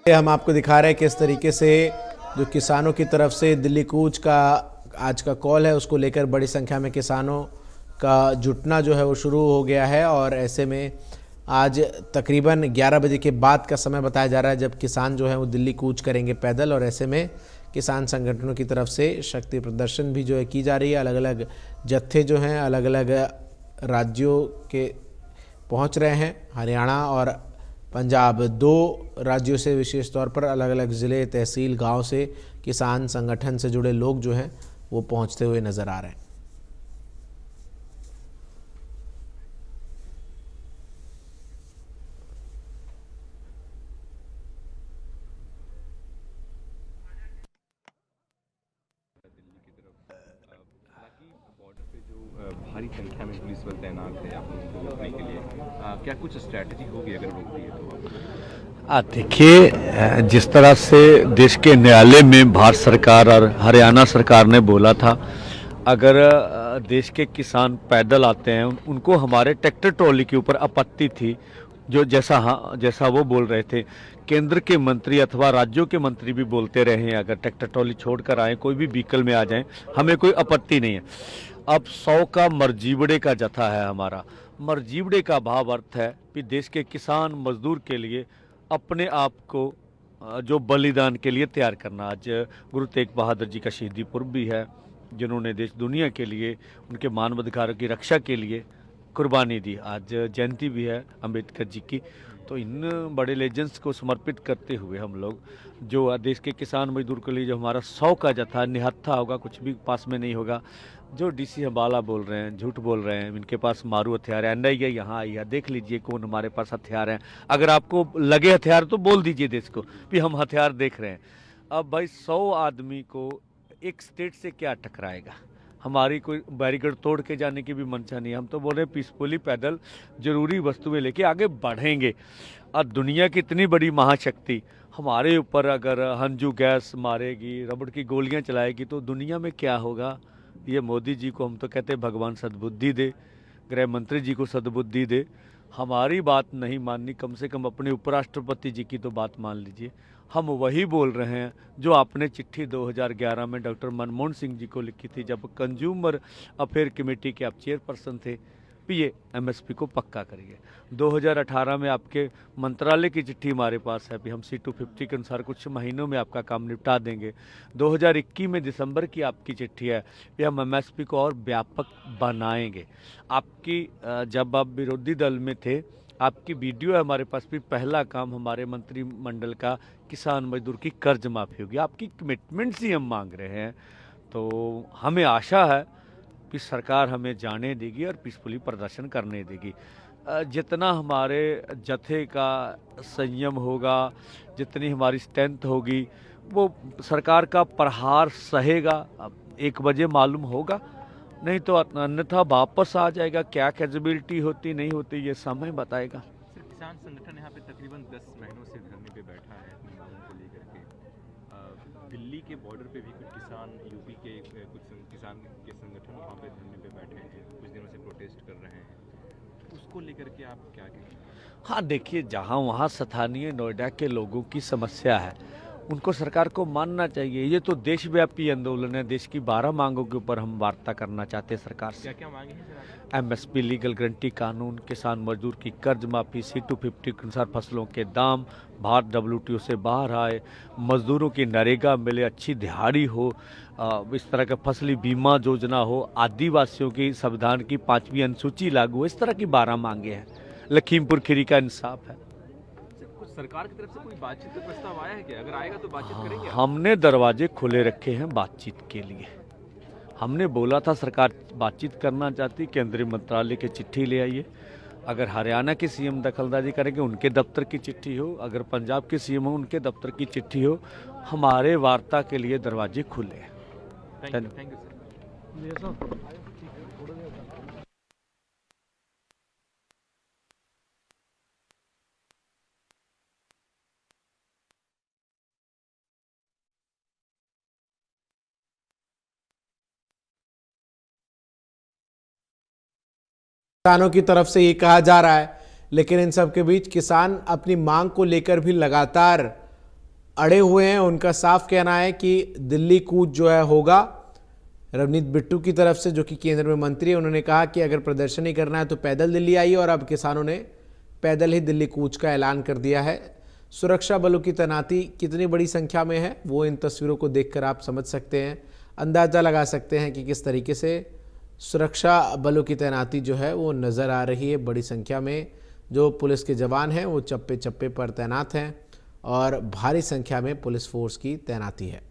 हम आपको दिखा रहे हैं किस तरीके से जो किसानों की तरफ से दिल्ली कूच का आज का कॉल है, उसको लेकर बड़ी संख्या में किसानों का जुटना जो है वो शुरू हो गया है। और ऐसे में आज तकरीबन 11 बजे के बाद का समय बताया जा रहा है जब किसान जो है वो दिल्ली कूच करेंगे पैदल। और ऐसे में किसान संगठनों की तरफ से शक्ति प्रदर्शन भी जो है की जा रही है। अलग अलग जत्थे जो हैं अलग अलग राज्यों के पहुंच रहे हैं। हरियाणा और पंजाब, दो राज्यों से विशेष तौर पर अलग अलग ज़िले, तहसील, गांव से किसान संगठन से जुड़े लोग जो हैं वो पहुंचते हुए नज़र आ रहे हैं। हालांकि बॉर्डर पे जो भारी संख्या में पुलिस बल तैनात है आप लोगों को रोकने के लिए, क्या कुछ स्ट्रैटेजी होगी अगर रोकती है तो? देखिए, जिस तरह से देश के न्यायालय में भारत सरकार और हरियाणा सरकार ने बोला था, अगर देश के किसान पैदल आते हैं उनको हमारे ट्रैक्टर ट्रॉली के ऊपर आपत्ति थी, जो जैसा वो बोल रहे थे। केंद्र के मंत्री अथवा राज्यों के मंत्री भी बोलते रहे हैं, अगर ट्रैक्टर ट्रॉली छोड़कर आए, कोई भी व्हीकल में आ जाएं, हमें कोई आपत्ति नहीं है। अब 100 का मरजीवड़े का जथा है हमारा। मरजीवड़े का भाव अर्थ है कि देश के किसान मजदूर के लिए अपने आप को जो बलिदान के लिए तैयार करना। आज गुरु तेग बहादुर जी का शहीदी पर्व भी है, जिन्होंने देश दुनिया के लिए, उनके मानवाधिकारों की रक्षा के लिए कुर्बानी दी। आज जयंती भी है अंबेडकर जी की। तो इन बड़े लेजेंड्स को समर्पित करते हुए हम लोग जो देश के किसान मजदूर के लिए जो हमारा 100 का जत्था निहत्था होगा, कुछ भी पास में नहीं होगा। जो डीसी हम्बाला बोल रहे हैं, झूठ बोल रहे हैं, इनके पास मारू हथियार है। एनआईए यहाँ आई है, देख लीजिए कौन हमारे पास हथियार हैं। अगर आपको लगे हथियार तो बोल दीजिए देश को कि हम हथियार देख रहे हैं। अब भाई 100 आदमी को एक स्टेट से क्या टकराएगा? हमारी कोई बैरिकेड तोड़ के जाने की भी मंशा नहीं है। हम तो बोल रहे हैं पीसफुली पैदल जरूरी वस्तुएं लेके आगे बढ़ेंगे। और दुनिया की इतनी बड़ी महाशक्ति हमारे ऊपर अगर हंजू गैस मारेगी, रबड़ की गोलियां चलाएगी, तो दुनिया में क्या होगा? ये मोदी जी को हम तो कहते हैं भगवान सद्बुद्धि दे, गृह मंत्री जी को सद्बुद्धि दे। हमारी बात नहीं माननी, कम से कम अपने उपराष्ट्रपति जी की तो बात मान लीजिए। हम वही बोल रहे हैं जो आपने चिट्ठी 2011 में डॉक्टर मनमोहन सिंह जी को लिखी थी, जब कंज्यूमर अफेयर कमेटी के आप चेयरपर्सन थे, कि ये एमएसपी को पक्का करिए। 2018 में आपके मंत्रालय की चिट्ठी हमारे पास है कि हम C250 के अनुसार कुछ महीनों में आपका काम निपटा देंगे। 2021 में दिसंबर की आपकी चिट्ठी है कि हम एमएसपी को और व्यापक बनाएंगे। आपकी जब आप विरोधी दल में थे, आपकी वीडियो है हमारे पास भी, पहला काम हमारे मंत्रिमंडल का किसान मजदूर की कर्ज माफ़ी होगी। आपकी कमिटमेंट्स ही हम मांग रहे हैं। तो हमें आशा है कि सरकार हमें जाने देगी और पीसफुली प्रदर्शन करने देगी। जितना हमारे जत्थे का संयम होगा, जितनी हमारी स्ट्रेंथ होगी, वो सरकार का प्रहार सहेगा। अब 1 बजे मालूम होगा, नहीं तो अन्यथा वापस आ जाएगा। क्या कैपेबिलिटी होती नहीं होती ये समय बताएगा। सर, किसान संगठन यहाँ पे तकरीबन 10 महीनों से धरने पे बैठा है अपनी मांगों को लेकर के। दिल्ली के बॉर्डर पे भी कुछ किसान, यूपी के कुछ किसान के संगठन वहाँ पे धरने पे बैठे हैं, कुछ दिनों से प्रोटेस्ट कर रहे हैं। उसको लेकर के आप क्या कहेंगे? हाँ, देखिए, जहाँ वहाँ स्थानीय नोएडा के लोगों की समस्या है, उनको सरकार को मानना चाहिए। ये तो देशव्यापी आंदोलन है। देश की 12 मांगों के ऊपर हम वार्ता करना चाहते हैं सरकार से। क्या क्या मांगे हैं सर आपकी? एमएसपी, लीगल गारंटी कानून, किसान मजदूर की कर्ज माफी, C250 के अनुसार फसलों के दाम, भारत WTO से बाहर आए, मजदूरों की नरेगा मिले, अच्छी दिहाड़ी हो, इस तरह का फसली बीमा योजना हो, आदिवासियों की संविधान की 5वीं अनुसूची लागू हो। इस तरह की 12 मांगे हैं। लखीमपुर खीरी का इंसाफ है। कुछ सरकार की तरफ से कोई बातचीत का प्रस्ताव आया है क्या? अगर आएगा तो बातचीत करेंगे आप? हमने दरवाजे खुले रखे हैं बातचीत के लिए। हमने बोला था सरकार बातचीत करना चाहती, केंद्रीय मंत्रालय की चिट्ठी ले आइए। अगर हरियाणा के सीएम दखलंदाजी करेंगे, उनके दफ्तर की चिट्ठी हो, अगर पंजाब के सीएम हो, उनके दफ्तर की चिट्ठी हो, हमारे वार्ता के लिए दरवाजे खुले हैं। Thank you sir. किसानों की तरफ से ये कहा जा रहा है, लेकिन इन सब के बीच किसान अपनी मांग को लेकर भी लगातार अड़े हुए हैं। उनका साफ कहना है कि दिल्ली कूच जो है होगा। रवनीत बिट्टू की तरफ से, जो कि केंद्र में मंत्री है, उन्होंने कहा कि अगर प्रदर्शन ही करना है तो पैदल दिल्ली आइए, और अब किसानों ने पैदल ही दिल्ली कूच का ऐलान कर दिया है। सुरक्षा बलों की तैनाती कितनी बड़ी संख्या में है वो इन तस्वीरों को देखकर आप समझ सकते हैं, अंदाज़ा लगा सकते हैं कि किस तरीके से सुरक्षा बलों की तैनाती जो है वो नज़र आ रही है। बड़ी संख्या में जो पुलिस के जवान हैं वो चप्पे चप्पे पर तैनात हैं और भारी संख्या में पुलिस फोर्स की तैनाती है।